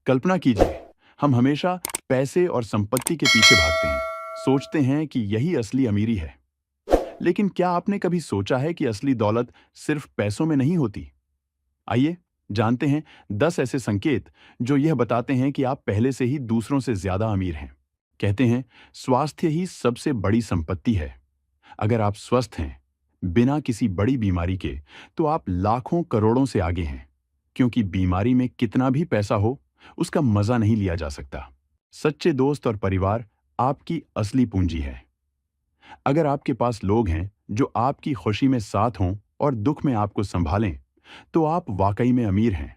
कल्पना कीजिए, हम हमेशा पैसे और संपत्ति के पीछे भागते हैं। सोचते हैं कि यही असली अमीरी है। लेकिन क्या आपने कभी सोचा है कि असली दौलत सिर्फ पैसों में नहीं होती? आइए, जानते हैं 10 ऐसे संकेत जो यह बताते हैं कि आप पहले से ही दूसरों से ज्यादा अमीर हैं। कहते हैं, स्वास्थ्य ही सबसे बड़ी संपत्ति है। अगर आप स्वस्थ हैं, बिना किसी बड़ी बीमारी के, तो आप लाखों करोड़ों से आगे हैं। क्योंकि बीमारी में कितना भी पैसा हो, उसका मजा नहीं लिया जा सकता। सच्चे दोस्त और परिवार आपकी असली पूंजी है। अगर आपके पास लोग हैं जो आपकी खुशी में साथ हों और दुख में आपको संभालें, तो आप वाकई में अमीर हैं।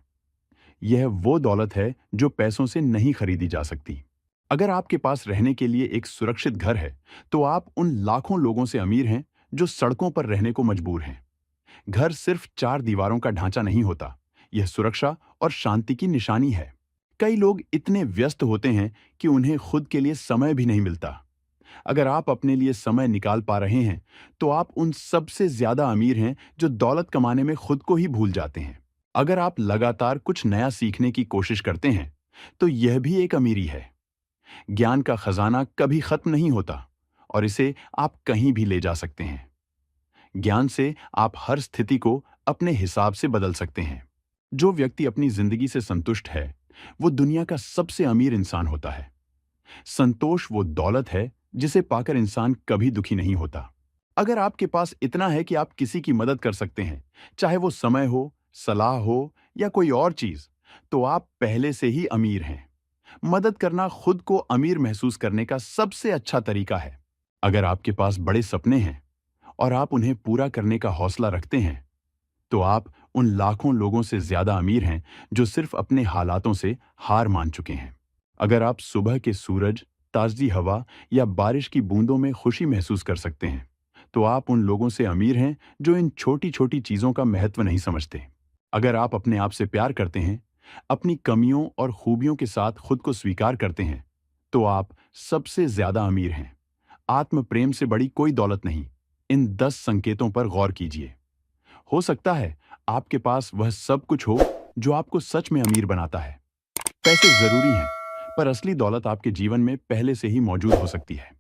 यह वो दौलत है जो पैसों से नहीं खरीदी जा सकती। अगर आपके पास रहने के लिए एक सुरक्षित घर है, तो आप उन लाखों लोगों से अमीर हैं जो सड़कों पर रहने को मजबूर हैं। घर सिर्फ चार दीवारों का ढांचा नहीं होता, यह सुरक्षा और शांति की निशानी है। कई लोग इतने व्यस्त होते हैं कि उन्हें खुद के लिए समय भी नहीं मिलता। अगर आप अपने लिए समय निकाल पा रहे हैं, तो आप उन सबसे ज्यादा अमीर हैं जो दौलत कमाने में खुद को ही भूल जाते हैं। अगर आप लगातार कुछ नया सीखने की कोशिश करते हैं, तो यह भी एक अमीरी है। ज्ञान का खजाना कभी खत्म नहीं होता और इसे आप कहीं भी ले जा सकते हैं। ज्ञान से आप हर स्थिति को अपने हिसाब से बदल सकते हैं। जो व्यक्ति अपनी जिंदगी से संतुष्ट है, वो दुनिया का सबसे अमीर इंसान होता है। संतोष वो दौलत है जिसे पाकर इंसान कभी दुखी नहीं होता। अगर आपके पास इतना है कि आप किसी की मदद कर सकते हैं, चाहे वो समय हो, सलाह हो या कोई और चीज, तो आप पहले से ही अमीर हैं। मदद करना खुद को अमीर महसूस करने का सबसे अच्छा तरीका है। अगर आपके पास बड़े सपने हैं और आप उन्हें पूरा करने का हौसला रखते हैं, तो आप उन लाखों लोगों से ज्यादा अमीर हैं जो सिर्फ अपने हालातों से हार मान चुके हैं। अगर आप सुबह के सूरज, ताजी हवा या बारिश की बूंदों में खुशी महसूस कर सकते हैं, तो आप उन लोगों से अमीर हैं जो इन छोटी छोटी चीजों का महत्व नहीं समझते। अगर आप अपने आप से प्यार करते हैं, अपनी कमियों और खूबियों के साथ खुद को स्वीकार करते हैं, तो आप सबसे ज्यादा अमीर हैं। आत्म प्रेम से बड़ी कोई दौलत नहीं। इन 10 संकेतों पर गौर कीजिए। हो सकता है आपके पास वह सब कुछ हो जो आपको सच में अमीर बनाता है। पैसे जरूरी हैं, पर असली दौलत आपके जीवन में पहले से ही मौजूद हो सकती है।